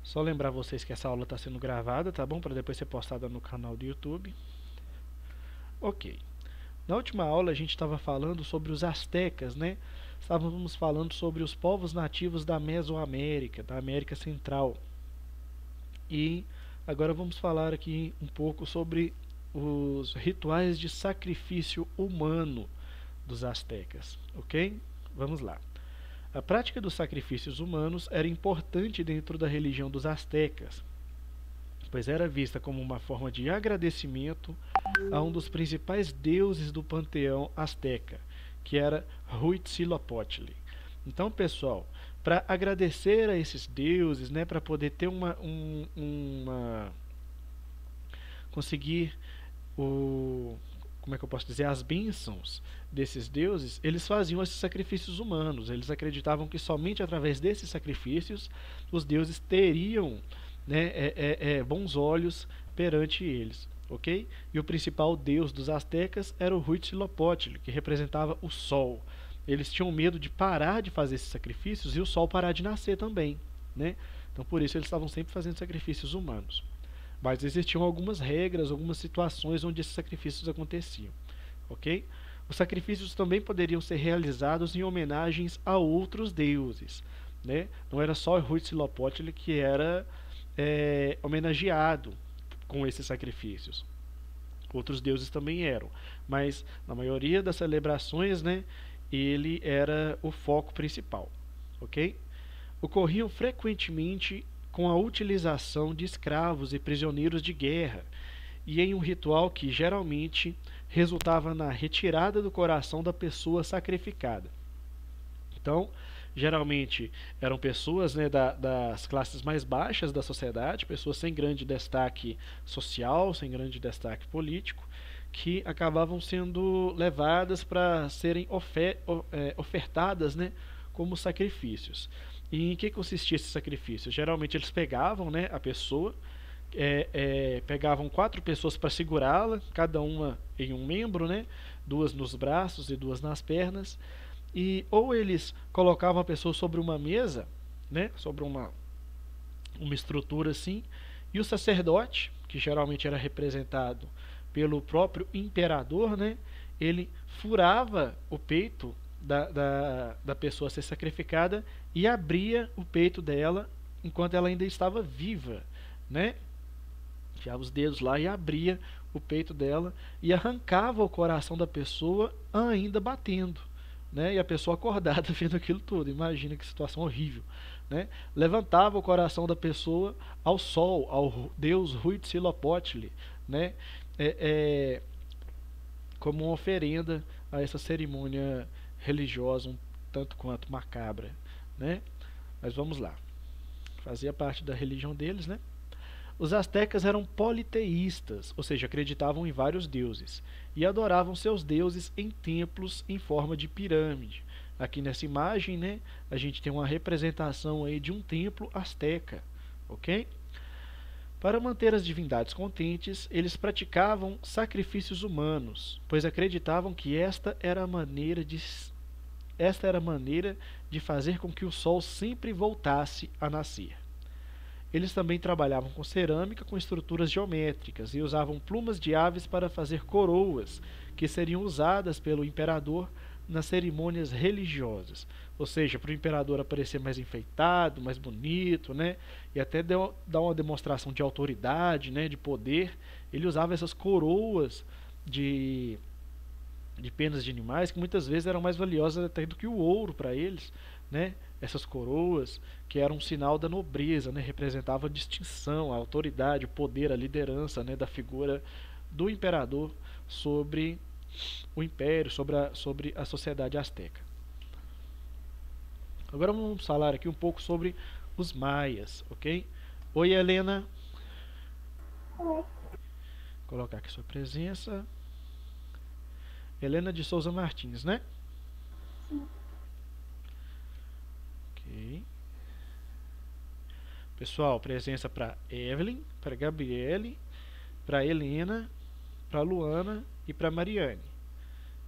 Só lembrar vocês que essa aula está sendo gravada, tá bom? Para depois ser postada no canal do YouTube. Ok. Na última aula a gente estava falando sobre os astecas, né? Estávamos falando sobre os povos nativos da Mesoamérica, da América Central. E agora vamos falar aqui um pouco sobre os rituais de sacrifício humano dos astecas, ok? Vamos lá. A prática dos sacrifícios humanos era importante dentro da religião dos astecas, pois era vista como uma forma de agradecimento a um dos principais deuses do panteão asteca, que era Huitzilopochtli. Então, pessoal, para agradecer a esses deuses, né, para poder ter conseguir o como é que eu posso dizer, as bênçãos desses deuses, eles faziam esses sacrifícios humanos. Eles acreditavam que somente através desses sacrifícios os deuses teriam, né, bons olhos perante eles, ok? E o principal deus dos astecas era o Huitzilopochtli, que representava o sol. Eles tinham medo de parar de fazer esses sacrifícios e o sol parar de nascer também, né? Então por isso eles estavam sempre fazendo sacrifícios humanos. Mas existiam algumas regras, algumas situações onde esses sacrifícios aconteciam, ok? Os sacrifícios também poderiam ser realizados em homenagens a outros deuses, né? Não era só Huitzilopochtli que era homenageado com esses sacrifícios. Outros deuses também eram, mas na maioria das celebrações, né, ele era o foco principal, ok? Ocorriam frequentemente com a utilização de escravos e prisioneiros de guerra, e em um ritual que geralmente resultava na retirada do coração da pessoa sacrificada. Então, geralmente eram pessoas, né, das classes mais baixas da sociedade, pessoas sem grande destaque social, sem grande destaque político, que acabavam sendo levadas para serem ofertadas, né, como sacrifícios. E em que consistia esse sacrifício? Geralmente eles pegavam, né, a pessoa, pegavam 4 pessoas para segurá-la, cada uma em um membro, né, 2 nos braços e 2 nas pernas, e ou eles colocavam a pessoa sobre uma mesa, né, sobre uma estrutura assim, e o sacerdote, que geralmente era representado pelo próprio imperador, né, ele furava o peito da pessoa a ser sacrificada e abria o peito dela enquanto ela ainda estava viva, né? Enfiava os dedos lá e abria o peito dela e arrancava o coração da pessoa ainda batendo, né? E a pessoa acordada vendo aquilo tudo. Imagina que situação horrível, né? Levantava o coração da pessoa ao sol, ao deus Huitzilopochtli, né? É, é, como uma oferenda a essa cerimônia religiosa um tanto quanto macabra, né? Mas vamos lá. Fazia parte da religião deles, né? Os astecas eram politeístas, ou seja, acreditavam em vários deuses e adoravam seus deuses em templos em forma de pirâmide. Aqui nessa imagem, né, a gente tem uma representação aí de um templo asteca, ok? Para manter as divindades contentes, eles praticavam sacrifícios humanos, pois acreditavam que esta era a maneira de fazer com que o sol sempre voltasse a nascer. Eles também trabalhavam com cerâmica com estruturas geométricas e usavam plumas de aves para fazer coroas, que seriam usadas pelo imperador nas cerimônias religiosas. Ou seja, para o imperador aparecer mais enfeitado, mais bonito, né? E até dar uma demonstração de autoridade, né? De poder, ele usava essas coroas de de penas de animais que muitas vezes eram mais valiosas até do que o ouro para eles, né? Essas coroas que eram um sinal da nobreza, né? Representavam a distinção, a autoridade, o poder, a liderança, né? Da figura do imperador sobre o império, sobre a sociedade asteca. Agora vamos falar aqui um pouco sobre os maias, ok? Oi, Helena. Oi. Vou colocar aqui sua presença. Helena de Souza Martins, né? Sim. Ok. Pessoal, presença para Evelyn, para Gabriele, para Helena, para Luana e para Mariane.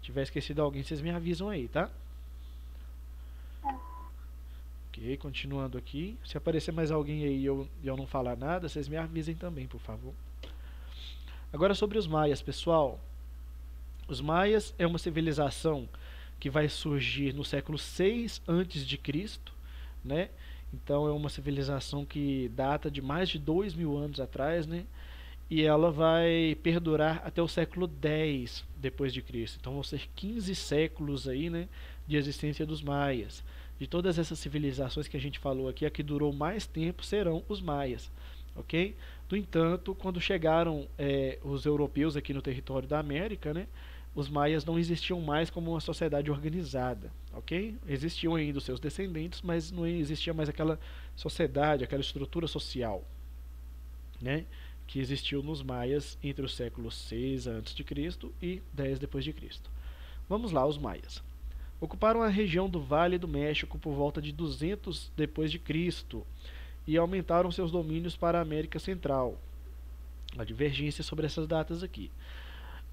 Se tiver esquecido alguém, vocês me avisam aí, tá? Tá. Ok, continuando aqui. Se aparecer mais alguém aí e eu não falar nada, vocês me avisem também, por favor. Agora sobre os maias, pessoal. Os maias é uma civilização que vai surgir no século 6 antes de Cristo, né? Então é uma civilização que data de mais de 2.000 anos atrás, né? E ela vai perdurar até o século 10 depois de Cristo. Então vão ser 15 séculos aí, né, de existência dos maias. De todas essas civilizações que a gente falou aqui, a que durou mais tempo serão os maias, ok? No entanto, quando chegaram os europeus aqui no território da América, né, os maias não existiam mais como uma sociedade organizada, ok? Existiam ainda os seus descendentes, mas não existia mais aquela sociedade, aquela estrutura social, né, que existiu nos maias entre os séculos 6 a.C. e 10 depois de Cristo. Vamos lá, os maias. Ocuparam a região do Vale do México por volta de 200 depois de Cristo e aumentaram seus domínios para a América Central. Há divergência sobre essas datas aqui.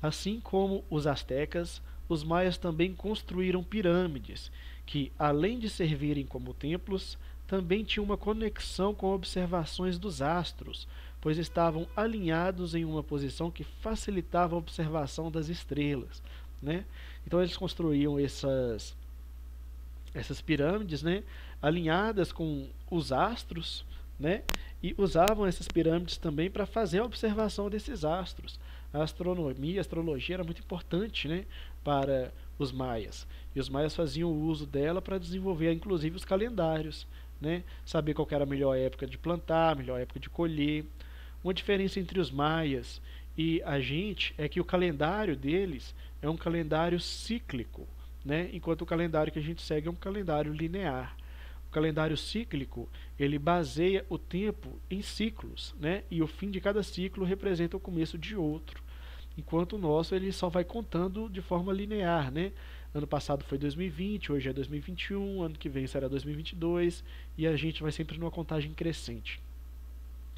Assim como os astecas, os maias também construíram pirâmides, que, além de servirem como templos, também tinham uma conexão com observações dos astros, pois estavam alinhados em uma posição que facilitava a observação das estrelas, né? Então eles construíam essas pirâmides, né, alinhadas com os astros, né, e usavam essas pirâmides também para fazer a observação desses astros. A astronomia, a astrologia era muito importante, né, para os maias. E os maias faziam uso dela para desenvolver, inclusive, os calendários, né, saber qual era a melhor época de plantar, a melhor época de colher. Uma diferença entre os maias e a gente é que o calendário deles é um calendário cíclico, né, enquanto o calendário que a gente segue é um calendário linear. O calendário cíclico, ele baseia o tempo em ciclos, né, e o fim de cada ciclo representa o começo de outro. Enquanto o nosso, ele só vai contando de forma linear, né? Ano passado foi 2020, hoje é 2021, ano que vem será 2022, e a gente vai sempre numa contagem crescente.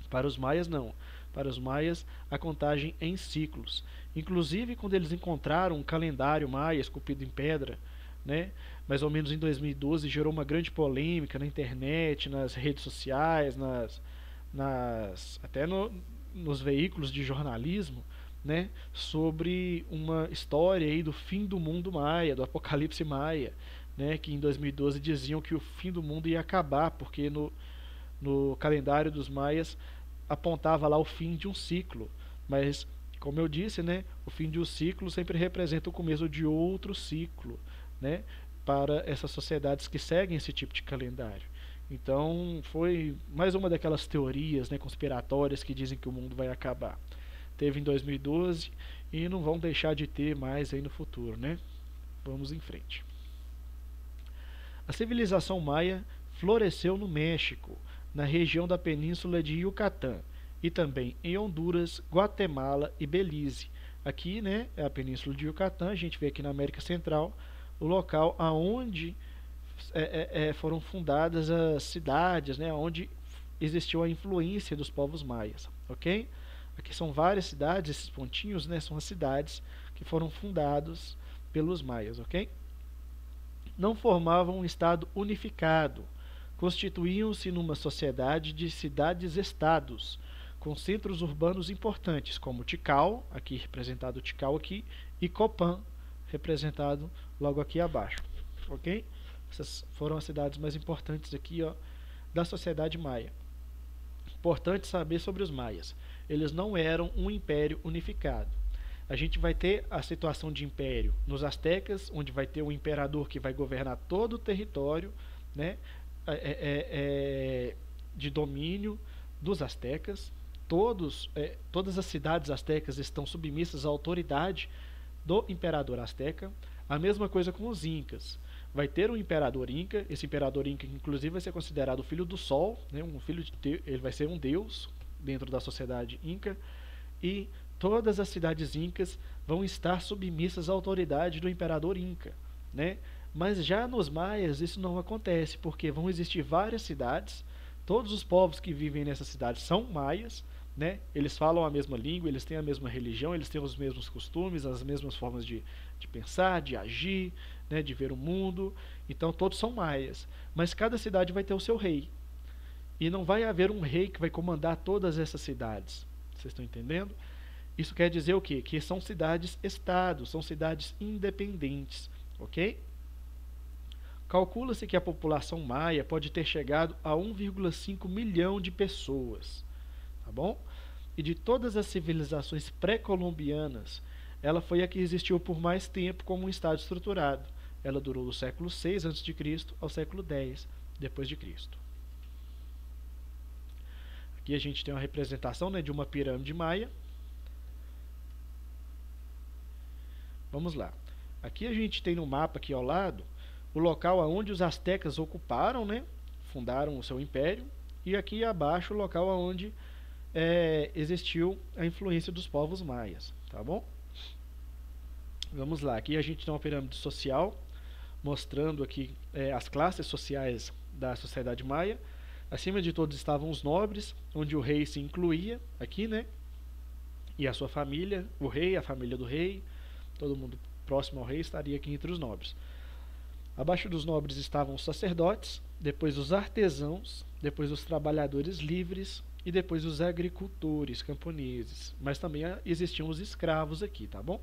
Para os maias, não. Para os maias, a contagem é em ciclos. Inclusive, quando eles encontraram um calendário maia esculpido em pedra, né, mais ou menos em 2012, gerou uma grande polêmica na internet, nas redes sociais, até nos veículos de jornalismo, né, sobre uma história aí do fim do mundo maia, do apocalipse maia, né, que em 2012 diziam que o fim do mundo ia acabar, porque no calendário dos maias apontava lá o fim de um ciclo, mas como eu disse, né, o fim de um ciclo sempre representa o começo de outro ciclo, né, para essas sociedades que seguem esse tipo de calendário. Então foi mais uma daquelas teorias, né, conspiratórias que dizem que o mundo vai acabar. Teve em 2012 e não vão deixar de ter mais aí no futuro, né? Vamos em frente. A civilização maia floresceu no México, na região da península de Yucatán, e também em Honduras, Guatemala e Belize. Aqui, né, é a península de Yucatán, a gente vê aqui na América Central, o local aonde foram fundadas as cidades, né, onde existiu a influência dos povos maias, ok? Aqui são várias cidades, esses pontinhos, né, são as cidades que foram fundadas pelos maias, ok? Não formavam um estado unificado, constituíam-se numa sociedade de cidades-estados, com centros urbanos importantes, como Tikal, aqui representado Tikal aqui, e Copan, representado logo aqui abaixo, ok? Essas foram as cidades mais importantes aqui, ó, da sociedade maia. Importante saber sobre os maias. Eles não eram um império unificado. A gente vai ter a situação de império nos astecas, onde vai ter um imperador que vai governar todo o território, né, de domínio dos astecas. Todas as cidades astecas estão submissas à autoridade do imperador asteca. A mesma coisa com os incas. Vai ter um imperador inca, esse imperador inca inclusive vai ser considerado o filho do sol, né, ele vai ser um deus dentro da sociedade inca, e todas as cidades incas vão estar submissas à autoridade do imperador inca, né? Mas já nos maias isso não acontece, porque vão existir várias cidades, todos os povos que vivem nessas cidades são maias, né? Eles falam a mesma língua, eles têm a mesma religião, eles têm os mesmos costumes, as mesmas formas de pensar, de agir, né? De ver o mundo. Então todos são maias. Mas cada cidade vai ter o seu rei. E não vai haver um rei que vai comandar todas essas cidades. Vocês estão entendendo? Isso quer dizer o quê? Que são cidades-estados, são cidades independentes, ok? Calcula-se que a população maia pode ter chegado a 1,5 milhão de pessoas, tá bom? E de todas as civilizações pré-colombianas, ela foi a que existiu por mais tempo como um estado estruturado. Ela durou do século 6 a.C. ao século 10 depois de Cristo. Aqui a gente tem uma representação, né, de uma pirâmide maia. Vamos lá. Aqui a gente tem no mapa aqui ao lado o local onde os astecas ocuparam, né, fundaram o seu império, e aqui abaixo o local onde existiu a influência dos povos maias, tá bom? Vamos lá. Aqui a gente tem uma pirâmide social mostrando aqui as classes sociais da sociedade maia. Acima de todos estavam os nobres, onde o rei se incluía aqui, né? E a sua família, o rei, a família do rei, todo mundo próximo ao rei estaria aqui entre os nobres. Abaixo dos nobres estavam os sacerdotes, depois os artesãos, depois os trabalhadores livres e depois os agricultores, camponeses. Mas também existiam os escravos aqui, tá bom?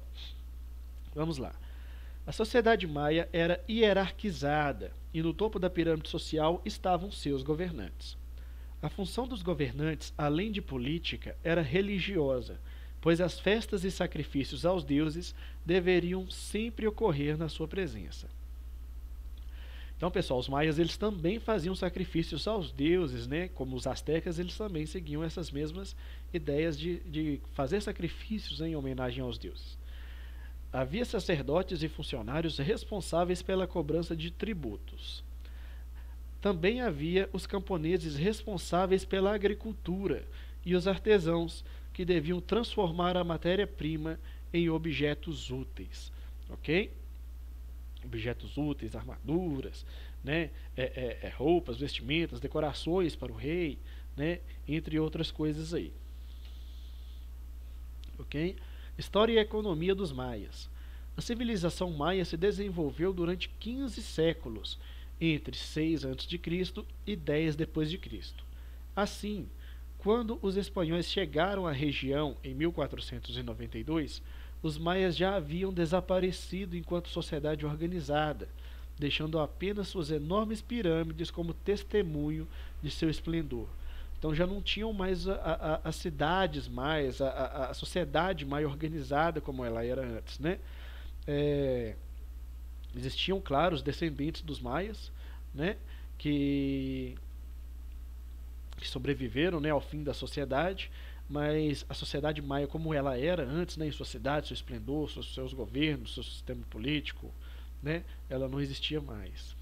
Vamos lá. A sociedade maia era hierarquizada e no topo da pirâmide social estavam seus governantes. A função dos governantes, além de política, era religiosa, pois as festas e sacrifícios aos deuses deveriam sempre ocorrer na sua presença. Então, pessoal, os maias eles também faziam sacrifícios aos deuses, né? Como os astecas, eles também seguiam essas mesmas ideias de fazer sacrifícios em homenagem aos deuses. Havia sacerdotes e funcionários responsáveis pela cobrança de tributos. Também havia os camponeses responsáveis pela agricultura e os artesãos, que deviam transformar a matéria-prima em objetos úteis. Ok? Objetos úteis, armaduras, né? Roupas, vestimentas, decorações para o rei, né? Entre outras coisas aí. Ok? História e economia dos maias. A civilização maia se desenvolveu durante 15 séculos, entre 6 a.C. e 10 depois de Cristo. Assim, quando os espanhóis chegaram à região em 1492, os maias já haviam desaparecido enquanto sociedade organizada, deixando apenas suas enormes pirâmides como testemunho de seu esplendor. Então já não tinham mais as cidades maias, a sociedade maia organizada como ela era antes, né? Existiam, claro, os descendentes dos maias, né? Que sobreviveram, né, ao fim da sociedade, mas a sociedade maia como ela era antes, né, em sua cidade, seu esplendor, seus governos, seu sistema político, né, ela não existia mais.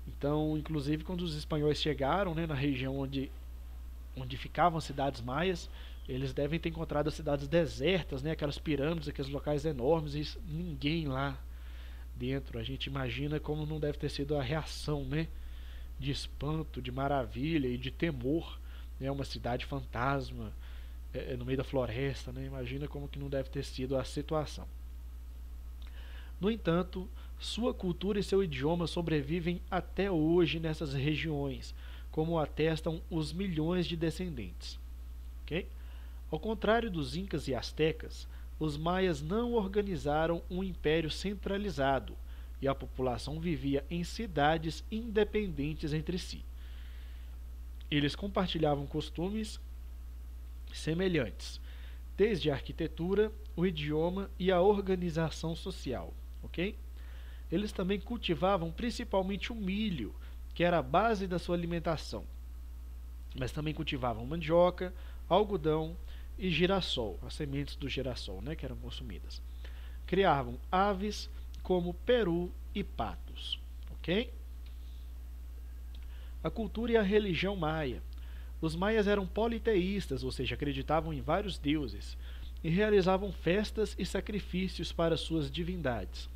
Então, inclusive, quando os espanhóis chegaram, né, na região onde ficavam as cidades maias, eles devem ter encontrado as cidades desertas, né, aquelas pirâmides, aqueles locais enormes, e ninguém lá dentro. A gente imagina como não deve ter sido a reação, né, de espanto, de maravilha e de temor, né, uma cidade fantasma no meio da floresta, né? Imagina como que não deve ter sido a situação. No entanto, sua cultura e seu idioma sobrevivem até hoje nessas regiões, como atestam os milhões de descendentes. Okay? Ao contrário dos incas e astecas, os maias não organizaram um império centralizado e a população vivia em cidades independentes entre si. Eles compartilhavam costumes semelhantes, desde a arquitetura, o idioma e a organização social. Okay? Eles também cultivavam principalmente o milho, que era a base da sua alimentação, mas também cultivavam mandioca, algodão e girassol, as sementes do girassol, né, que eram consumidas. Criavam aves como peru e patos. Ok? A cultura e a religião maia. Os maias eram politeístas, ou seja, acreditavam em vários deuses, e realizavam festas e sacrifícios para suas divindades.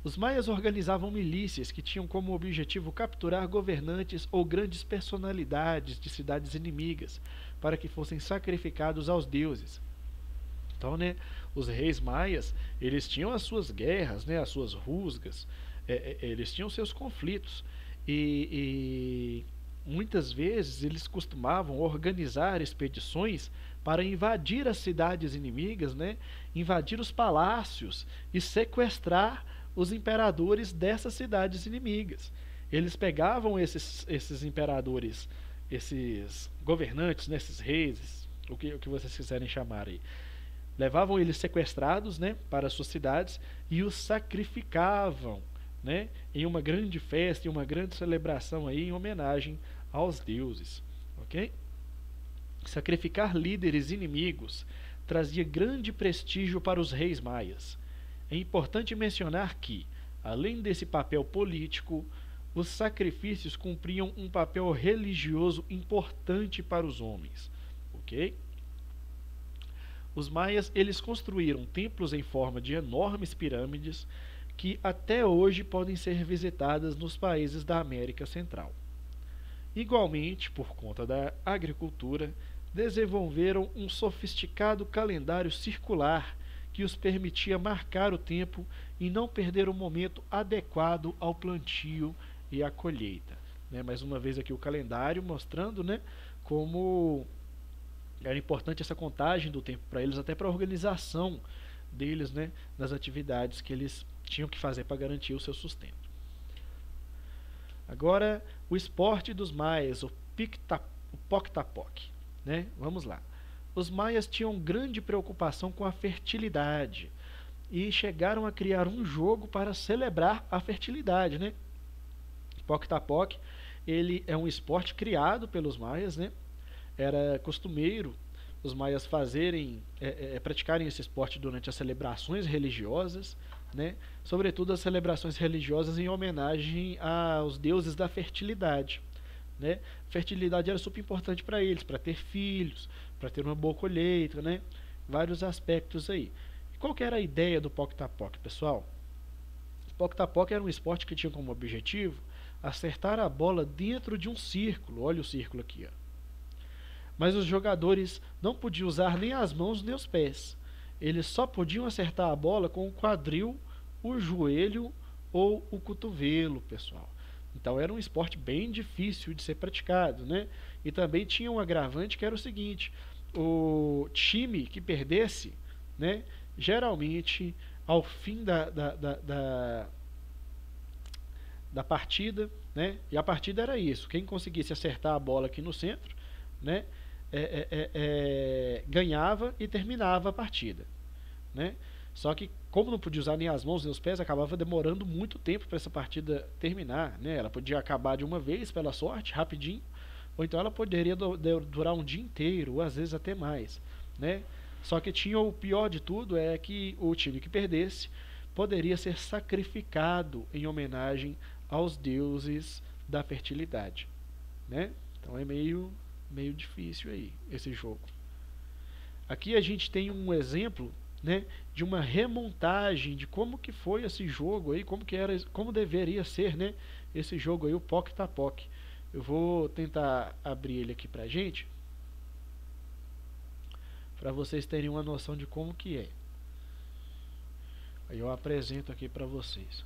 Os maias organizavam milícias que tinham como objetivo capturar governantes ou grandes personalidades de cidades inimigas para que fossem sacrificados aos deuses. Então, né, os reis maias, eles tinham as suas guerras, né, as suas rusgas, eles tinham seus conflitos e muitas vezes eles costumavam organizar expedições para invadir as cidades inimigas, né, invadir os palácios e sequestrar os imperadores dessas cidades inimigas. Eles pegavam esses imperadores, esses governantes, né, esses reis, o que vocês quiserem chamar aí, levavam eles sequestrados, né, para as suas cidades e os sacrificavam, né, em uma grande festa, em uma grande celebração aí, em homenagem aos deuses, ok? Sacrificar líderes inimigos trazia grande prestígio para os reis maias. É importante mencionar que, além desse papel político, os sacrifícios cumpriam um papel religioso importante para os homens, ok? Os maias, eles construíram templos em forma de enormes pirâmides que até hoje podem ser visitadas nos países da América Central. Igualmente, por conta da agricultura, desenvolveram um sofisticado calendário circular que os permitia marcar o tempo e não perder o momento adequado ao plantio e à colheita. Né? Mais uma vez aqui o calendário mostrando, né, como era importante essa contagem do tempo para eles, até para a organização deles, né, nas atividades que eles tinham que fazer para garantir o seu sustento. Agora, o esporte dos maias, o Poctapoc, né? Vamos lá. Os maias tinham grande preocupação com a fertilidade e chegaram a criar um jogo para celebrar a fertilidade, né? Poctapoc, ele é um esporte criado pelos maias, né? Era costumeiro os maias praticarem esse esporte durante as celebrações religiosas, né? Sobretudo as celebrações religiosas em homenagem aos deuses da fertilidade, né? Fertilidade era super importante para eles, para ter filhos, para ter uma boa colheita, né? Vários aspectos aí. E qual que era a ideia do Poctapoc, pessoal? O Poctapoc era um esporte que tinha como objetivo acertar a bola dentro de um círculo. Olha o círculo aqui, ó. Mas os jogadores não podiam usar nem as mãos nem os pés. Eles só podiam acertar a bola com o quadril, o joelho ou o cotovelo, pessoal. Então era um esporte bem difícil de ser praticado, né? E também tinha um agravante que era o seguinte: o time que perdesse, né, geralmente ao fim da partida, né? E a partida era isso: quem conseguisse acertar a bola aqui no centro, né, ganhava e terminava a partida, né? Só que, como não podia usar nem as mãos nem os pés, acabava demorando muito tempo para essa partida terminar, né? Ela podia acabar de uma vez, pela sorte, rapidinho, ou então ela poderia durar um dia inteiro, ou às vezes até mais, né? Só que tinha o pior de tudo, é que o time que perdesse poderia ser sacrificado em homenagem aos deuses da fertilidade, né? Então é meio difícil aí esse jogo. Aqui a gente tem um exemplo, né, de uma remontagem de como que foi esse jogo aí, como deveria ser, né, esse jogo aí, o Poctapoc. Eu vou tentar abrir ele aqui pra gente, para vocês terem uma noção de como que é. Aí eu apresento aqui para vocês.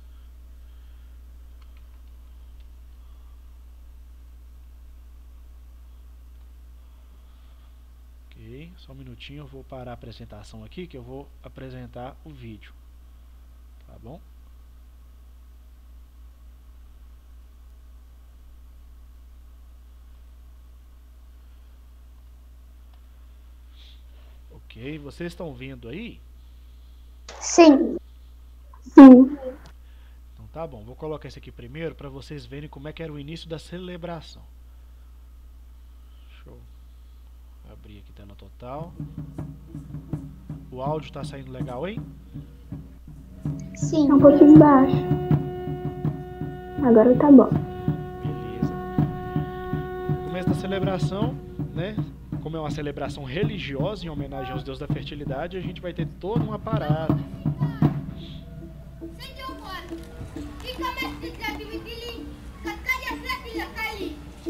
Ok, só um minutinho, eu vou parar a apresentação aqui que eu vou apresentar o vídeo, tá bom? Ok, vocês estão vendo aí? Sim. Sim. Então tá bom, vou colocar esse aqui primeiro para vocês verem como é que era o início da celebração. Deixa eu abrir aqui tela total. O áudio tá saindo legal, hein? Sim. Um pouquinho baixo. Agora tá bom. Beleza. No começo da celebração, né? Como é uma celebração religiosa em homenagem aos deuses da fertilidade, a gente vai ter todo um aparato.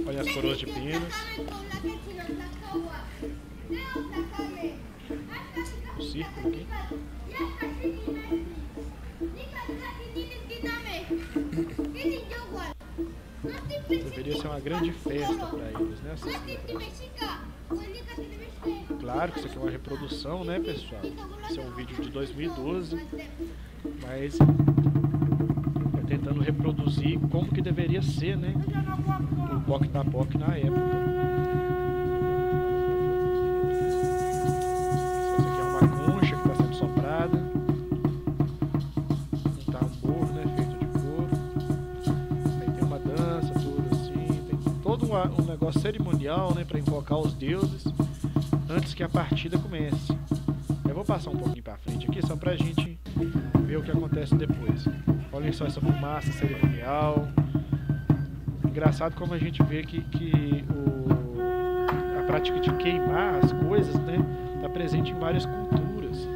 Olha as coroas de penas. O círculo aqui. Deveria ser uma grande festa para eles, né? Claro que isso aqui é uma reprodução, né, pessoal? Esse é um vídeo de 2012, mas é tentando reproduzir como que deveria ser, né, o Poc da Poc na época. Essa aqui é uma concha que está sendo soprada, um tambor, né, feito de couro. Aí tem uma dança, tudo assim, tem todo um negócio cerimonial, né, para invocar os deuses antes que a partida comece. Eu vou passar um pouquinho para frente aqui só pra gente ver o que acontece depois. Olhem só essa fumaça cerimonial. Engraçado como a gente vê que a prática de queimar as coisas, né, está presente em várias culturas.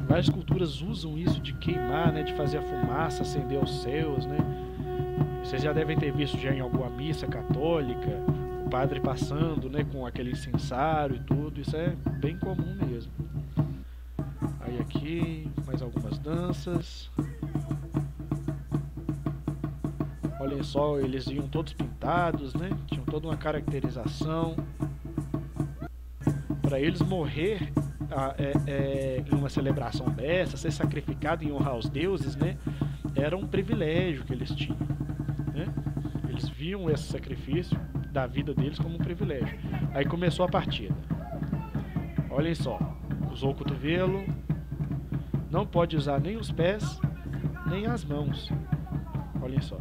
Várias culturas usam isso de queimar, né, de fazer a fumaça acender aos céus, né. Vocês já devem ter visto já em alguma missa católica o padre passando, né, com aquele incensário e tudo. Isso é bem comum mesmo. Aí aqui mais algumas danças. Olhem só, eles iam todos pintados, né? Tinham toda uma caracterização. Para eles morrer em uma celebração dessa, ser sacrificado em honrar os deuses, né? Era um privilégio que eles tinham, né? Eles viam esse sacrifício da vida deles como um privilégio. Aí começou a partida. Olhem só, usou o cotovelo, não pode usar nem os pés, nem as mãos. Olhem só.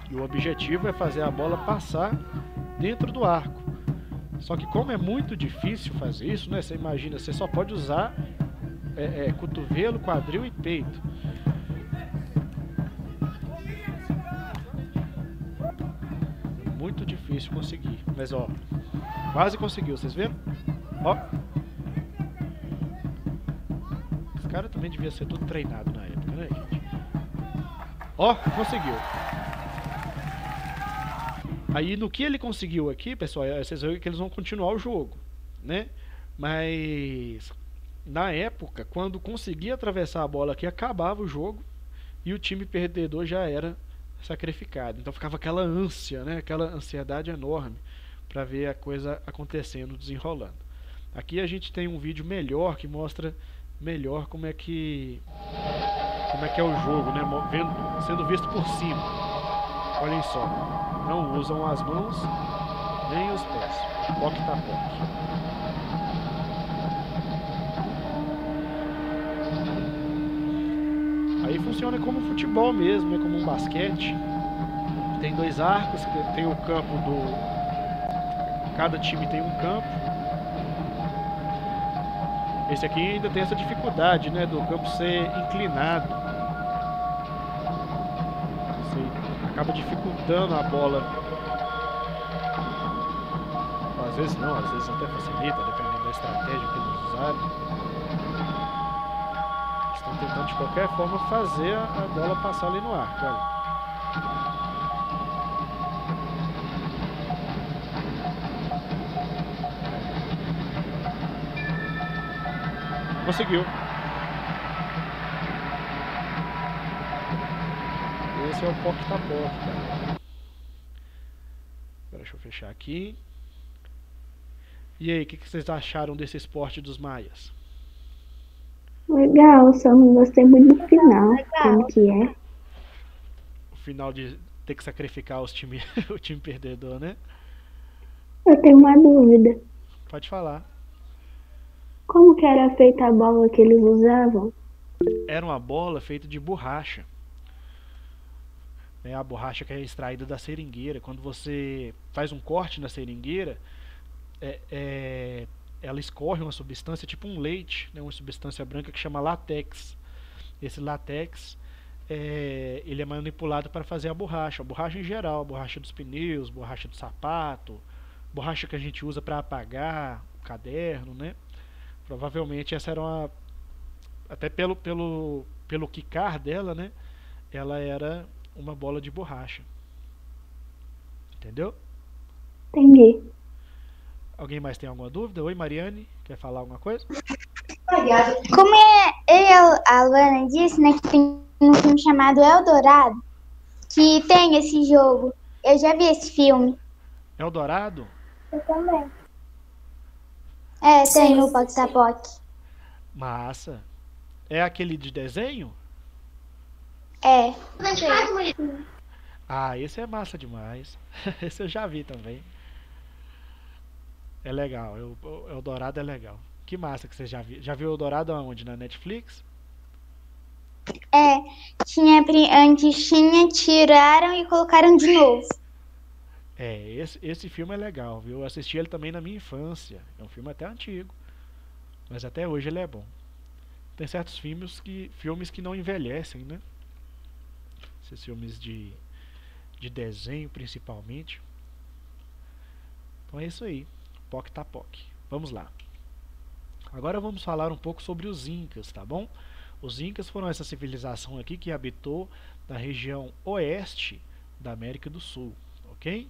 E o objetivo é fazer a bola passar dentro do arco. Só que como é muito difícil fazer isso, né? Você imagina, você só pode usar cotovelo, quadril e peito. Muito difícil conseguir. Mas ó, quase conseguiu, vocês viram? Ó. Esse cara também devia ser tudo treinado na época, né, gente? Ó, conseguiu. Aí no que ele conseguiu aqui, pessoal, vocês veem que eles vão continuar o jogo, né? Mas na época, quando conseguia atravessar a bola aqui, acabava o jogo e o time perdedor já era sacrificado. Então ficava aquela ânsia, né? Aquela ansiedade enorme para ver a coisa acontecendo, desenrolando. Aqui a gente tem um vídeo melhor que mostra melhor como é que é o jogo, né? Sendo visto por cima. Olhem só. Não usam as mãos nem os pés. Poc tá poc. Aí funciona como futebol mesmo, né? Como um basquete. Tem dois arcos, tem o campo do... Cada time tem um campo. Esse aqui ainda tem essa dificuldade, né? Do campo ser inclinado. Acaba dificultando a bola. Às vezes não, às vezes até facilita, dependendo da estratégia que eles usarem. Eles estão tentando de qualquer forma fazer a bola passar ali no arco, olha. Conseguiu. Esse é o Poc tá Poc, cara. Agora deixa eu fechar aqui. E aí, o que vocês acharam desse esporte dos maias? Legal, só não gostei muito do final. Como que é? O final de ter que sacrificar o time perdedor, né? Eu tenho uma dúvida. Pode falar. Como que era feita a bola que eles usavam? Era uma bola feita de borracha. A borracha que é extraída da seringueira. Quando você faz um corte na seringueira, ela escorre uma substância tipo um leite, né, uma substância branca que chama látex. Esse látex ele é manipulado para fazer a borracha em geral, a borracha dos pneus, borracha do sapato, borracha que a gente usa para apagar o caderno, né? Provavelmente essa era uma. Até pelo quicar dela, né? Ela era uma bola de borracha. Entendeu? Entendi. Alguém mais tem alguma dúvida? Oi, Mariane, quer falar alguma coisa? Como eu e a Luana disse, né, que tem um filme chamado Eldorado, que tem esse jogo. Eu já vi esse filme. Eldorado? Eu também. É, tem no Poc. Massa. É aquele de desenho? É. Ah, esse é massa demais. Esse eu já vi também. É legal. O Eldorado é legal. Que massa que você já viu. Já viu o Eldorado aonde? Na Netflix? É. Antes tinha, tiraram e colocaram de novo. É, esse filme é legal, viu? Eu assisti ele também na minha infância. É um filme até antigo, mas até hoje ele é bom. Tem certos filmes que não envelhecem, né? Esses filmes de desenho, principalmente. Então é isso aí. Poc tá poc. Vamos lá. Agora vamos falar um pouco sobre os Incas, tá bom? Os Incas foram essa civilização aqui que habitou na região oeste da América do Sul, ok?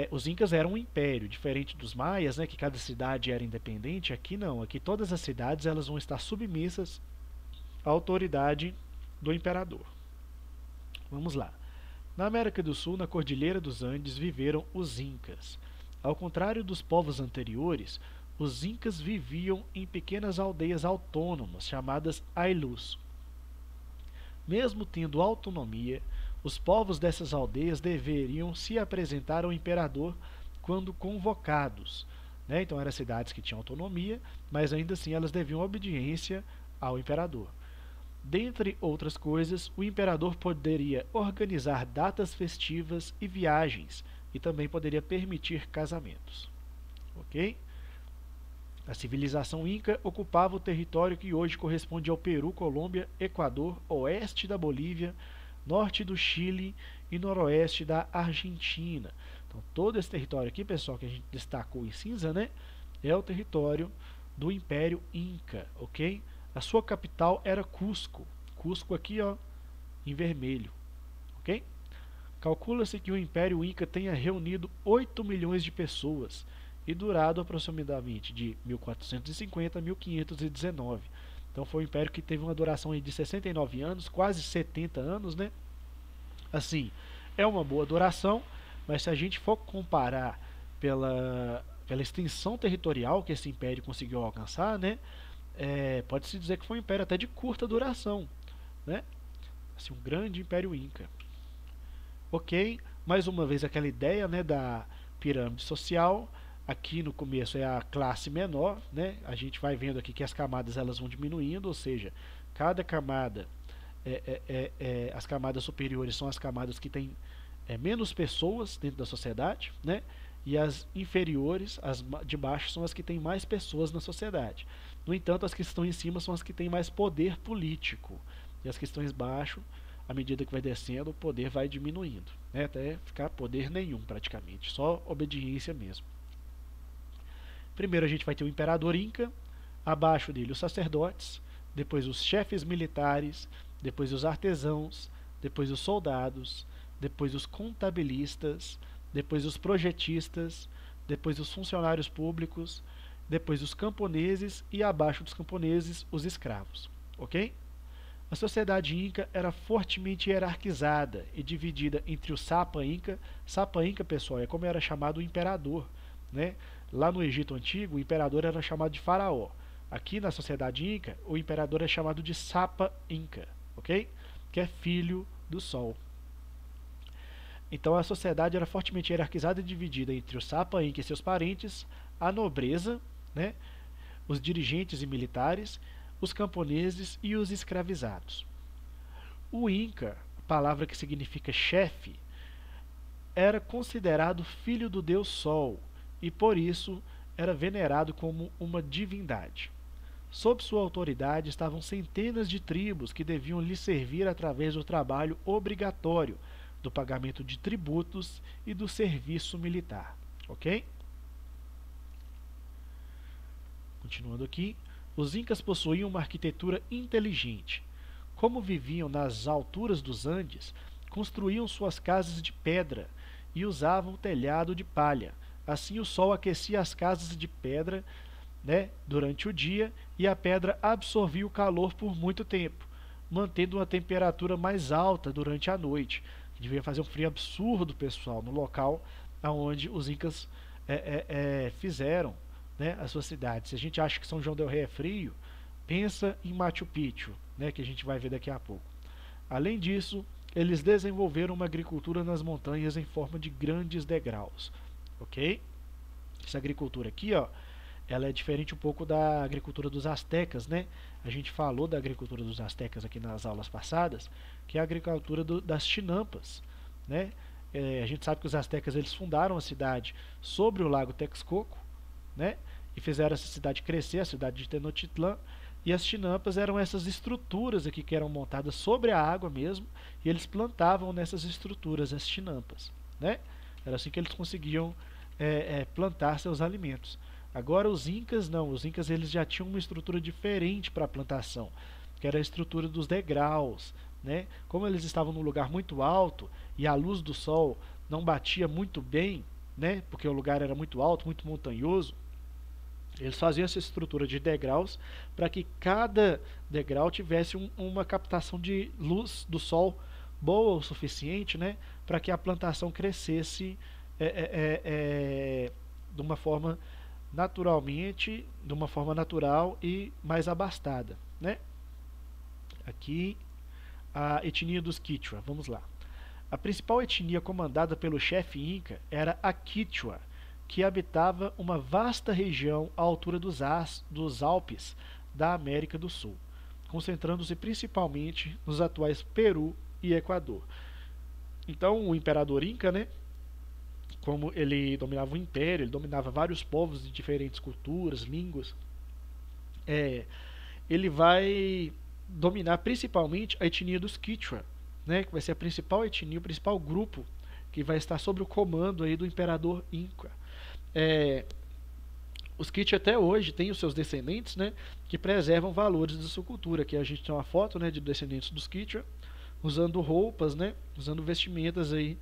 Os Incas eram um império, diferente dos Maias, né, que cada cidade era independente. Aqui não, aqui todas as cidades elas vão estar submissas à autoridade do imperador. Vamos lá. Na América do Sul, na Cordilheira dos Andes, viveram os Incas. Ao contrário dos povos anteriores, os Incas viviam em pequenas aldeias autônomas, chamadas Ailus. Mesmo tendo autonomia, os povos dessas aldeias deveriam se apresentar ao imperador quando convocados. Né? Então eram cidades que tinham autonomia, mas ainda assim elas deviam obediência ao imperador. Dentre outras coisas, o imperador poderia organizar datas festivas e viagens, e também poderia permitir casamentos. Ok? A civilização Inca ocupava o território que hoje corresponde ao Peru, Colômbia, Equador, oeste da Bolívia, norte do Chile e noroeste da Argentina. Então, todo esse território aqui, pessoal, que a gente destacou em cinza, né, é o território do Império Inca, ok? A sua capital era Cusco. Cusco aqui, ó, em vermelho, ok? Calcula-se que o Império Inca tenha reunido 8 milhões de pessoas e durado aproximadamente de 1450 a 1519. Então foi um império que teve uma duração de 69 anos, quase 70 anos, né? Assim, é uma boa duração, mas se a gente for comparar pela extensão territorial que esse império conseguiu alcançar, né? Pode-se dizer que foi um império até de curta duração, né? Assim, um grande império Inca. Ok, mais uma vez aquela ideia, né, da pirâmide social. Aqui no começo é a classe menor, né? A gente vai vendo aqui que as camadas elas vão diminuindo, ou seja, cada camada, as camadas superiores são as camadas que têm menos pessoas dentro da sociedade, né? E as inferiores, as de baixo, são as que têm mais pessoas na sociedade. No entanto, as que estão em cima são as que têm mais poder político. E as que estão embaixo, à medida que vai descendo, o poder vai diminuindo, né? Até ficar poder nenhum praticamente, só obediência mesmo. Primeiro a gente vai ter o imperador Inca, abaixo dele os sacerdotes, depois os chefes militares, depois os artesãos, depois os soldados, depois os contabilistas, depois os projetistas, depois os funcionários públicos, depois os camponeses e abaixo dos camponeses os escravos, ok? A sociedade Inca era fortemente hierarquizada e dividida entre o Sapa Inca. Sapa Inca, pessoal, é como era chamado o imperador, né? Lá no Egito Antigo, o imperador era chamado de faraó. Aqui na sociedade Inca, o imperador é chamado de Sapa Inca, ok? Que é filho do sol. Então a sociedade era fortemente hierarquizada e dividida entre o Sapa Inca e seus parentes, a nobreza, né? Os dirigentes e militares, os camponeses e os escravizados. O Inca, palavra que significa chefe, era considerado filho do deus Sol e por isso era venerado como uma divindade. Sob sua autoridade estavam centenas de tribos que deviam lhe servir através do trabalho obrigatório, do pagamento de tributos e do serviço militar, ok? Continuando aqui, os incas possuíam uma arquitetura inteligente. Como viviam nas alturas dos Andes, construíam suas casas de pedra e usavam telhado de palha. Assim o sol aquecia as casas de pedra, né, durante o dia, e a pedra absorvia o calor por muito tempo, mantendo uma temperatura mais alta durante a noite. Devia fazer um frio absurdo, pessoal, no local onde os incas fizeram, né, a sua cidade. Se a gente acha que São João del Rei é frio, pensa em Machu Picchu, né, que a gente vai ver daqui a pouco. Além disso, eles desenvolveram uma agricultura nas montanhas em forma de grandes degraus, ok? Essa agricultura aqui, ó, ela é diferente um pouco da agricultura dos astecas, né? A gente falou da agricultura dos astecas aqui nas aulas passadas, que é a agricultura das chinampas, né? A gente sabe que os astecas eles fundaram a cidade sobre o lago Texcoco, né? E fizeram essa cidade crescer, a cidade de Tenochtitlan. E as chinampas eram essas estruturas aqui que eram montadas sobre a água mesmo, e eles plantavam nessas estruturas as chinampas, né? Era assim que eles conseguiam plantar seus alimentos. Agora os incas não, os incas eles já tinham uma estrutura diferente para a plantação, que era a estrutura dos degraus, né? Como eles estavam num lugar muito alto e a luz do sol não batia muito bem, né? Porque o lugar era muito alto, muito montanhoso, eles faziam essa estrutura de degraus para que cada degrau tivesse uma captação de luz do sol boa o suficiente, né, para que a plantação crescesse de uma forma de uma forma natural e mais abastada, né? Aqui a etnia dos Quichua, vamos lá. A principal etnia comandada pelo chefe inca era a Quichua, que habitava uma vasta região à altura dos Alpes da América do Sul, concentrando-se principalmente nos atuais Peru e Equador. Então, o imperador Inca, né, como ele dominava o império, ele dominava vários povos de diferentes culturas, línguas, ele vai dominar principalmente a etnia dos Quichua, né, que vai ser a principal etnia, o principal grupo que vai estar sob o comando aí do imperador Inca. Os Quichua até hoje têm os seus descendentes, né, que preservam valores da sua cultura. Aqui a gente tem uma foto, né, de descendentes dos Quichua usando roupas, né, usando vestimentas aí,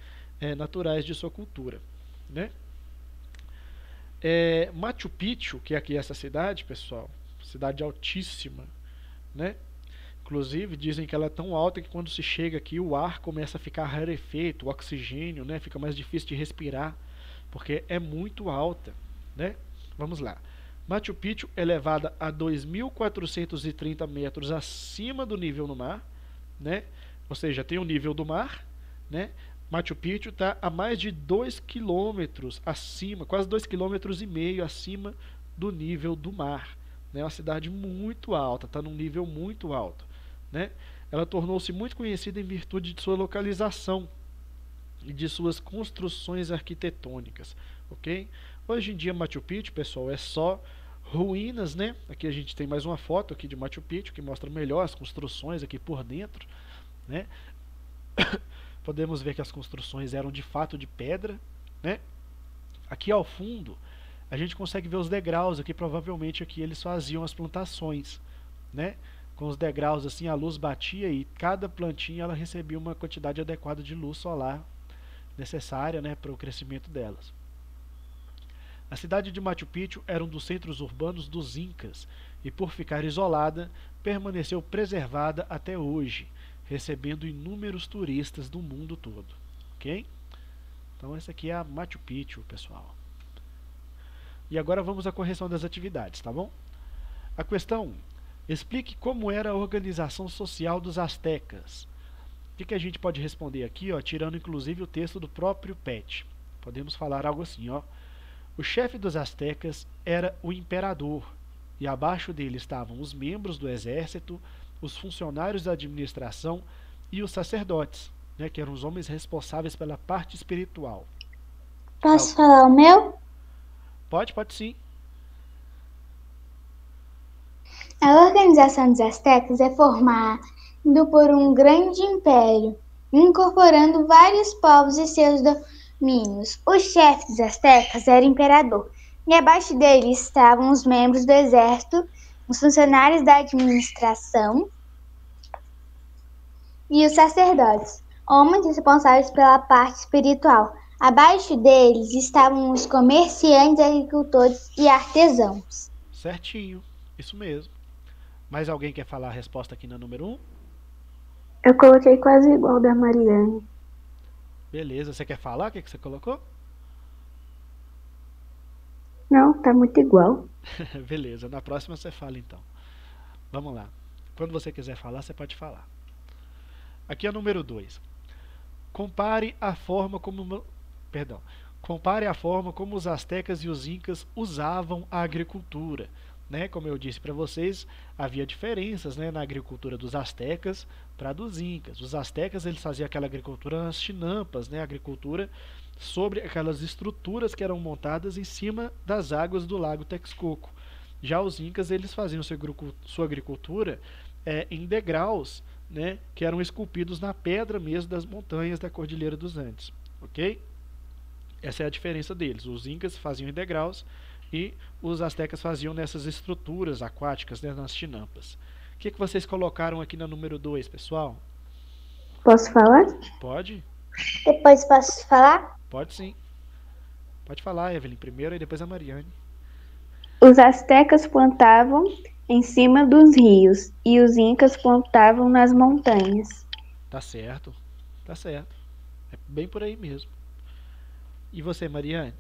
naturais de sua cultura, né. Machu Picchu, que é aqui essa cidade, pessoal, cidade altíssima, né. Inclusive dizem que ela é tão alta que quando se chega aqui o ar começa a ficar rarefeito, o oxigênio, né, fica mais difícil de respirar, porque é muito alta, né? Vamos lá. Machu Picchu é elevada a 2.430 metros acima do nível do mar, né? Ou seja, tem o nível do mar, né? Machu Picchu está a mais de 2 quilômetros acima, quase 2,5 quilômetros acima do nível do mar, né? É uma cidade muito alta, está num nível muito alto, né? Ela tornou-se muito conhecida em virtude de sua localização e de suas construções arquitetônicas, ok? Hoje em dia Machu Picchu, pessoal, é só ruínas, né? Aqui a gente tem mais uma foto aqui de Machu Picchu que mostra melhor as construções aqui por dentro, né? Podemos ver que as construções eram de fato de pedra, né? Aqui ao fundo a gente consegue ver os degraus aqui, provavelmente aqui eles faziam as plantações, né? Com os degraus assim a luz batia e cada plantinha ela recebia uma quantidade adequada de luz solar necessária, né, para o crescimento delas. A cidade de Machu Picchu era um dos centros urbanos dos Incas e, por ficar isolada, permaneceu preservada até hoje, recebendo inúmeros turistas do mundo todo. Ok? Então essa aqui é a Machu Picchu, pessoal. E agora vamos à correção das atividades, tá bom? A questão 1. Explique como era a organização social dos astecas. O que a gente pode responder aqui, ó, tirando inclusive o texto do próprio PET? Podemos falar algo assim, ó. O chefe dos astecas era o imperador, e abaixo dele estavam os membros do exército, os funcionários da administração e os sacerdotes, né, que eram os homens responsáveis pela parte espiritual. Posso falar o meu? Pode sim. A organização dos astecas é formada por um grande império, incorporando vários povos e seus domínios. O chefe dos astecas era o imperador, E abaixo dele estavam os membros do exército, os funcionários da administração e os sacerdotes, homens responsáveis pela parte espiritual. Abaixo deles estavam os comerciantes, agricultores e artesãos. Certinho, isso mesmo. Mais alguém quer falar a resposta aqui na número 1? Eu coloquei quase igual da Mariane. Beleza, você quer falar o que você colocou? Não, tá muito igual. Beleza, na próxima você fala então. Vamos lá. Quando você quiser falar, você pode falar. Aqui é o número 2. Compare a forma como os astecas e os incas usavam a agricultura. Né? Como eu disse para vocês, havia diferenças, né, na agricultura dos astecas para dos incas. Os astecas eles faziam aquela agricultura nas chinampas, né, agricultura sobre aquelas estruturas que eram montadas em cima das águas do lago Texcoco. Já os incas eles faziam sua agricultura em degraus, né, que eram esculpidos na pedra mesmo das montanhas da Cordilheira dos Andes. Ok? Essa é a diferença deles. Os incas faziam em degraus e os astecas faziam nessas estruturas aquáticas, né, nas chinampas. O que vocês colocaram aqui na número 2, pessoal? Posso falar? Pode? Depois posso falar? Pode sim. Pode falar, Evelyn, primeiro e depois a Mariane. Os astecas plantavam em cima dos rios e os incas plantavam nas montanhas. Tá certo, tá certo. É bem por aí mesmo. E você, Mariane?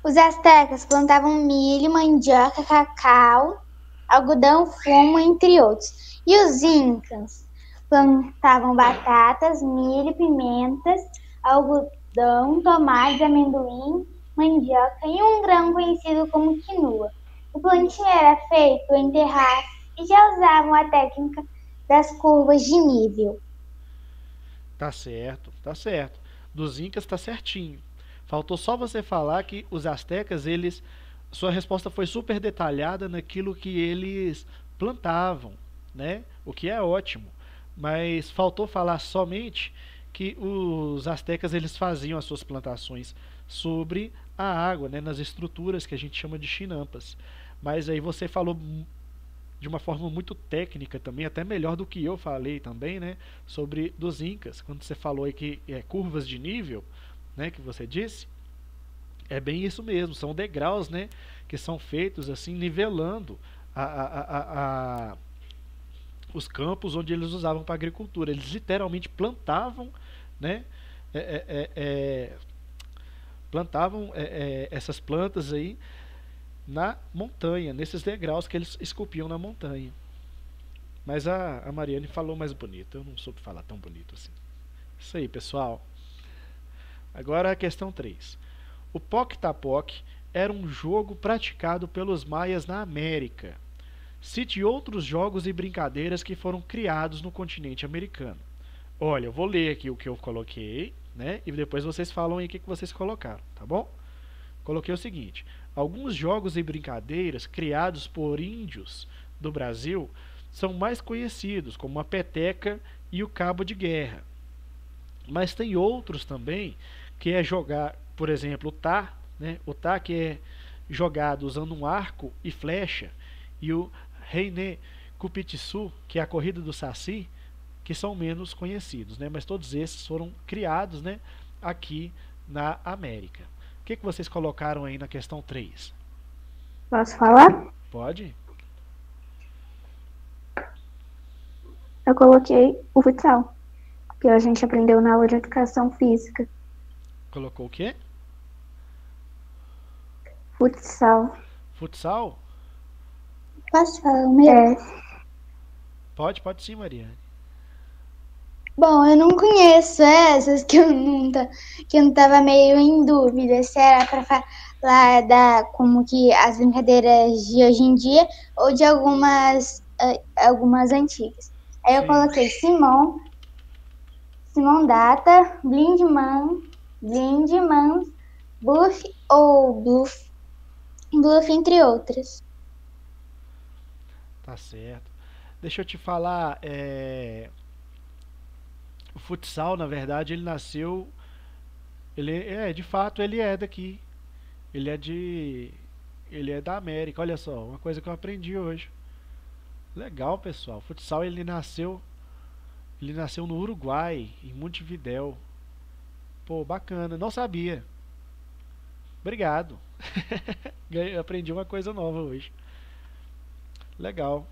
Os astecas plantavam milho, mandioca, cacau, algodão, fumo, entre outros. E os incas plantavam batatas, milho, pimentas, algodão, tomates, amendoim, mandioca e um grão conhecido como quinua. O plantio era feito em terraços e já usavam a técnica das curvas de nível. Tá certo, tá certo. Dos incas tá certinho. Faltou só você falar que os astecas, sua resposta foi super detalhada naquilo que eles plantavam, né? O que é ótimo. Mas faltou falar somente que os astecas eles faziam as suas plantações sobre a água, né? Nas estruturas que a gente chama de chinampas. Mas aí você falou de uma forma muito técnica também, até melhor do que eu falei também, né? Sobre dos incas. Quando você falou aí que curvas de nível, né, que você disse, é bem isso mesmo, são degraus, né, que são feitos assim, nivelando os campos onde eles usavam para agricultura. Eles literalmente plantavam, né, essas plantas aí na montanha, nesses degraus que eles esculpiam na montanha. Mas a Mariane falou mais bonito, eu não soube falar tão bonito assim. Isso aí, pessoal. Agora a questão 3. O Poc-Tapoc era um jogo praticado pelos maias na América. Cite outros jogos e brincadeiras que foram criados no continente americano. Olha, eu vou ler aqui o que eu coloquei, né? E depois vocês falam aí o que vocês colocaram, tá bom? Coloquei o seguinte: alguns jogos e brincadeiras criados por índios do Brasil são mais conhecidos, como a peteca e o cabo de guerra. Mas tem outros também que é jogar, por exemplo, o tá, né? O tá que é jogado usando um arco e flecha, e o Reine Kupitsu, que é a corrida do Saci, que são menos conhecidos, né? Mas todos esses foram criados, né, aqui na América. O que vocês colocaram aí na questão 3? Posso falar? Pode? Eu coloquei o futsal, que a gente aprendeu na aula de educação física. Colocou o quê? Futsal. Futsal? Posso falar o meu? Pode sim, Mariane. Bom, eu não conheço essas que eu não tava meio em dúvida se era para falar como que as brincadeiras de hoje em dia ou de algumas antigas. Aí eu coloquei Simão Data, Blindman, Buff ou Bluff, entre outras. Tá certo. Deixa eu te falar, o futsal, na verdade, ele nasceu De fato, ele é daqui. Ele é de. Ele é da América. Olha só, uma coisa que eu aprendi hoje. Legal, pessoal. Futsal ele nasceu no Uruguai, em Montevidéu. Pô, bacana. Não sabia. Obrigado. Aprendi uma coisa nova hoje. Legal.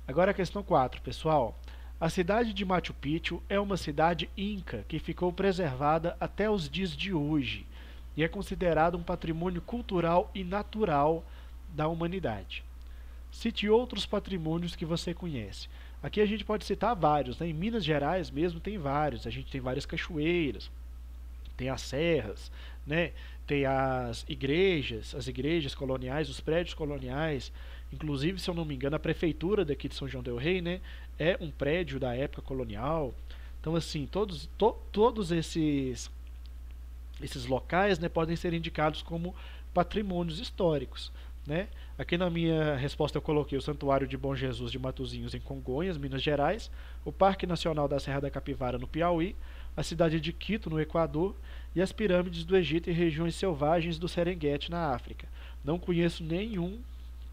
Agora a questão 4, pessoal. A cidade de Machu Picchu é uma cidade inca que ficou preservada até os dias de hoje e é considerada um patrimônio cultural e natural da humanidade. Cite outros patrimônios que você conhece. Aqui a gente pode citar vários, né? Em Minas Gerais mesmo tem vários. A gente tem várias cachoeiras, tem as serras, né? Tem as igrejas coloniais, os prédios coloniais. Inclusive, se eu não me engano, a prefeitura daqui de São João del Rei, né, é um prédio da época colonial. Então, assim, todos esses locais, né, podem ser indicados como patrimônios históricos, né? Aqui na minha resposta eu coloquei o Santuário de Bom Jesus de Matosinhos em Congonhas, Minas Gerais, o Parque Nacional da Serra da Capivara no Piauí, a cidade de Quito no Equador e as pirâmides do Egito e regiões selvagens do Serengeti na África. Não conheço nenhum,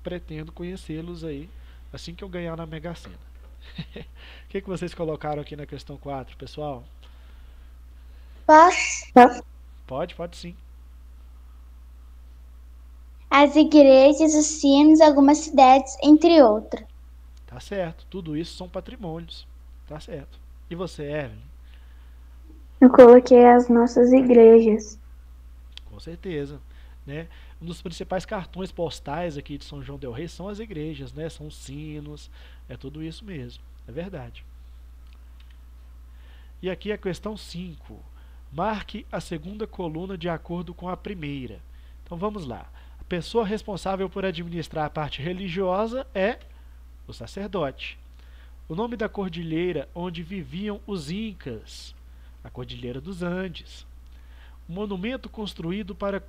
pretendo conhecê-los aí assim que eu ganhar na Mega Sena. O que vocês colocaram aqui na questão 4, pessoal? Posso? Pode sim. As igrejas, os sinos, algumas cidades, entre outras. Tá certo, tudo isso são patrimônios. Tá certo. E você, Evelyn? Eu coloquei as nossas igrejas. Com certeza, né? Um dos principais cartões postais aqui de São João del Rei são as igrejas, né? São os sinos, é tudo isso mesmo, é verdade. E aqui a questão 5. Marque a segunda coluna de acordo com a primeira. Então vamos lá. A pessoa responsável por administrar a parte religiosa é o sacerdote. O nome da cordilheira onde viviam os incas, a Cordilheira dos Andes. O monumento construído para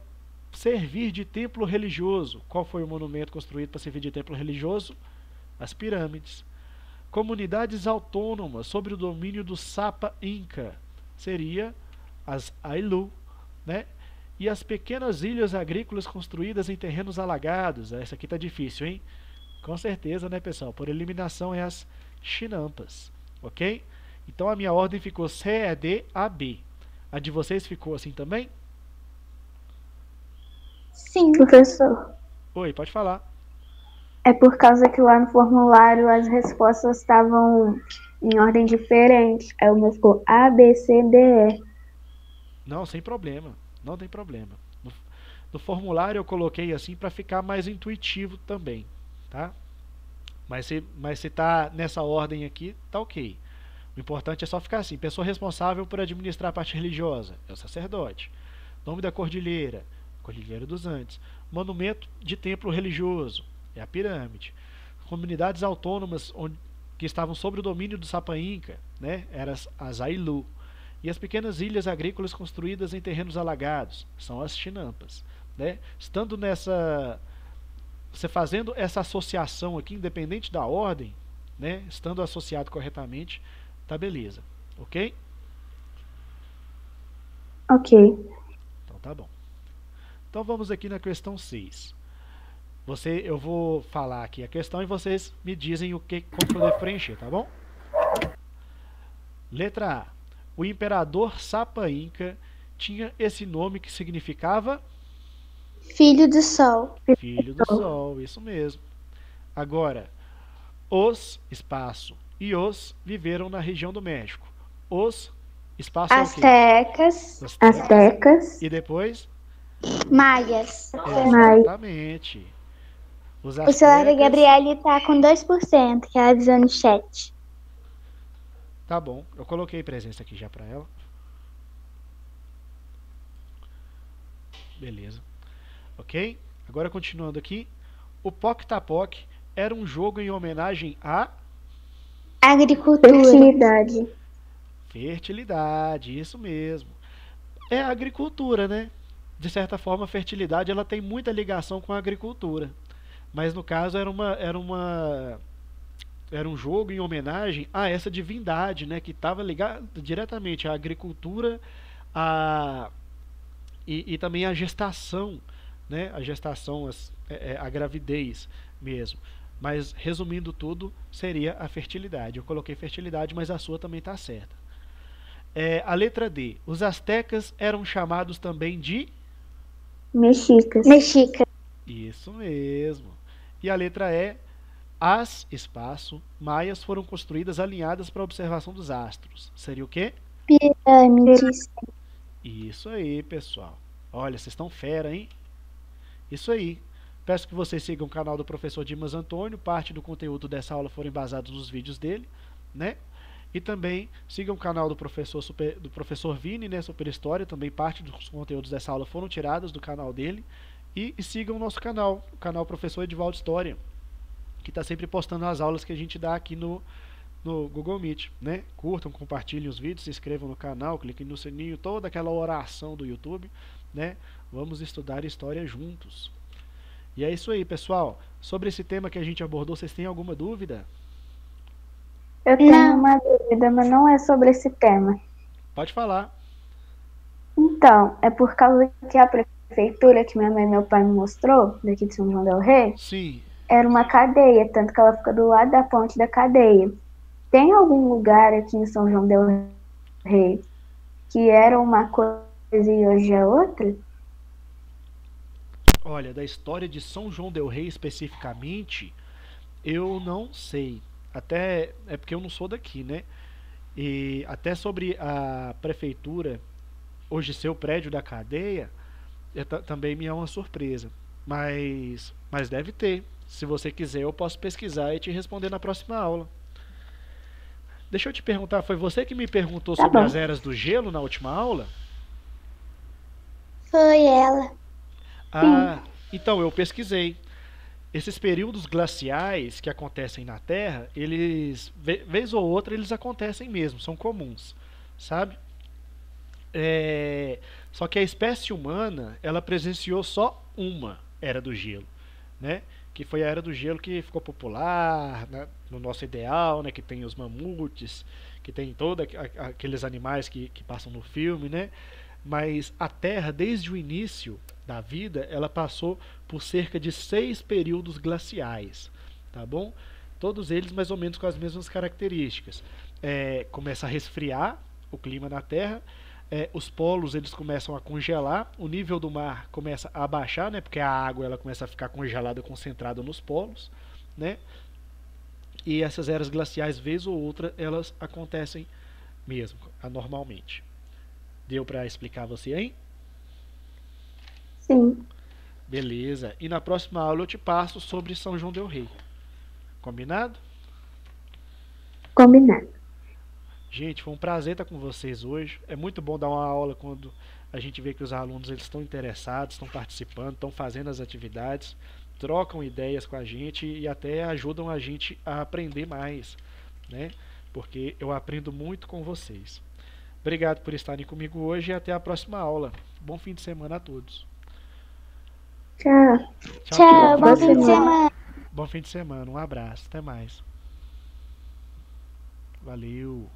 servir de templo religioso. Qual foi o monumento construído para servir de templo religioso? As pirâmides. Comunidades autônomas sob o domínio do Sapa Inca. Seria as Ailu, né? E as pequenas ilhas agrícolas construídas em terrenos alagados. Essa aqui tá difícil, hein? Com certeza, né, pessoal? Por eliminação é as Chinampas, ok? Então a minha ordem ficou C, E, D, A, B. A de vocês ficou assim também? Sim. Professor, Oi, pode falar. é por causa que lá no formulário as respostas estavam em ordem diferente. Aí o meu ficou A, B, C, D, E. Não, sem problema. Não tem problema. No formulário eu coloquei assim para ficar mais intuitivo também, tá? Mas se tá nessa ordem aqui, tá ok. O importante é só ficar assim. Pessoa responsável por administrar a parte religiosa é o sacerdote. Nome da cordilheira, Cordilheira dos Andes. Monumento de templo religioso é a pirâmide. Comunidades autônomas que estavam sob o domínio do Sapa Inca, né, eram as Ailu. E as pequenas ilhas agrícolas construídas em terrenos alagados são as Chinampas, né? Estando nessa, você fazendo essa associação aqui, independente da ordem, né, estando associado corretamente, tá beleza, ok? Ok. Então tá bom. Então vamos aqui na questão 6. Eu vou falar aqui a questão e vocês me dizem como que eu devo preencher, tá bom? Letra A. O imperador Sapa Inca tinha esse nome que significava Filho do Sol. Filho do Sol, isso mesmo. Agora, os, espaço, e os viveram na região do México. Os, espaço é o quê? Astecas. Astecas. E depois? Maias. Exatamente. Os O celular da astecas. Gabriele tá com 2%, que ela avisou no chat. Tá bom, eu coloquei presença aqui já pra ela. Beleza. Ok? Agora continuando aqui. O Poc Tapoc era um jogo em homenagem à Agricultura. Fertilidade. fertilidade, isso mesmo. É a agricultura, né? De certa forma, a fertilidade ela tem muita ligação com a agricultura. Mas no caso era um jogo em homenagem a essa divindade, né, que estava ligada diretamente à agricultura, a, e também a gestação, né? A gestação, a gravidez mesmo. Mas resumindo tudo, seria a fertilidade. Eu coloquei fertilidade, mas a sua também está certa. A letra D. Os astecas eram chamados também de... Mexicas. Mexica. Isso mesmo. E a letra E. As, espaço, maias foram construídas alinhadas para a observação dos astros. Seria o quê? Pirâmides. Isso aí, pessoal. Olha, vocês estão fera, hein? Isso aí. Peço que vocês sigam o canal do professor Dimas Antônio. Parte do conteúdo dessa aula foram embasados nos vídeos dele, né? E também sigam o canal do professor Vini, né? Super História. Também parte dos conteúdos dessa aula foram tirados do canal dele. E sigam o nosso canal, o canal Professor Edivaldo História, que está sempre postando as aulas que a gente dá aqui no Google Meet, né? Curtam, compartilhem os vídeos, se inscrevam no canal, cliquem no sininho, toda aquela oração do YouTube, né? Vamos estudar história juntos. E é isso aí, pessoal. Sobre esse tema que a gente abordou, vocês têm alguma dúvida? Eu tenho uma dúvida, mas não é sobre esse tema. Pode falar. Então, é por causa que a prefeitura que minha mãe e meu pai me mostrou, daqui de São João del Rei, Sim. era uma cadeia, tanto que ela fica do lado da ponte da cadeia. Tem algum lugar aqui em São João del Rei que era uma coisa e hoje é outra? Olha, da história de São João del Rei especificamente, eu não sei. Até é porque eu não sou daqui, né? E até sobre a prefeitura hoje ser o prédio da cadeia, também me é uma surpresa. Mas deve ter. Se você quiser, eu posso pesquisar e te responder na próxima aula. Deixa eu te perguntar, foi você que me perguntou sobre as eras do gelo na última aula? Foi ela. Ah, então eu pesquisei. Esses períodos glaciais que acontecem na Terra, eles, vez ou outra, eles acontecem mesmo, são comuns, sabe? Só que a espécie humana, ela presenciou só uma era do gelo, né? Que foi a era do gelo que ficou popular, né? No nosso ideal, né? Que tem os mamutes, que tem todos aqueles animais que passam no filme, né? Mas a Terra, desde o início da vida, ela passou por cerca de 6 períodos glaciais, tá bom? Todos eles mais ou menos com as mesmas características. Começa a resfriar o clima na Terra, os polos eles começam a congelar, o nível do mar começa a baixar, né? Porque a água ela começa a ficar congelada, concentrada nos polos, né? E essas eras glaciais, vez ou outra, elas acontecem mesmo, anormalmente. Deu para explicar a você aí? Sim. Beleza. E na próxima aula eu te passo sobre São João del Rei. Combinado? Combinado. Gente, foi um prazer estar com vocês hoje. É muito bom dar uma aula quando a gente vê que os alunos eles estão interessados, estão participando, estão fazendo as atividades, trocam ideias com a gente e até ajudam a gente a aprender mais, né? Porque eu aprendo muito com vocês. Obrigado por estarem comigo hoje e até a próxima aula. Bom fim de semana a todos. Tchau. Tchau, bom fim de semana. Bom fim de semana, um abraço, até mais. Valeu.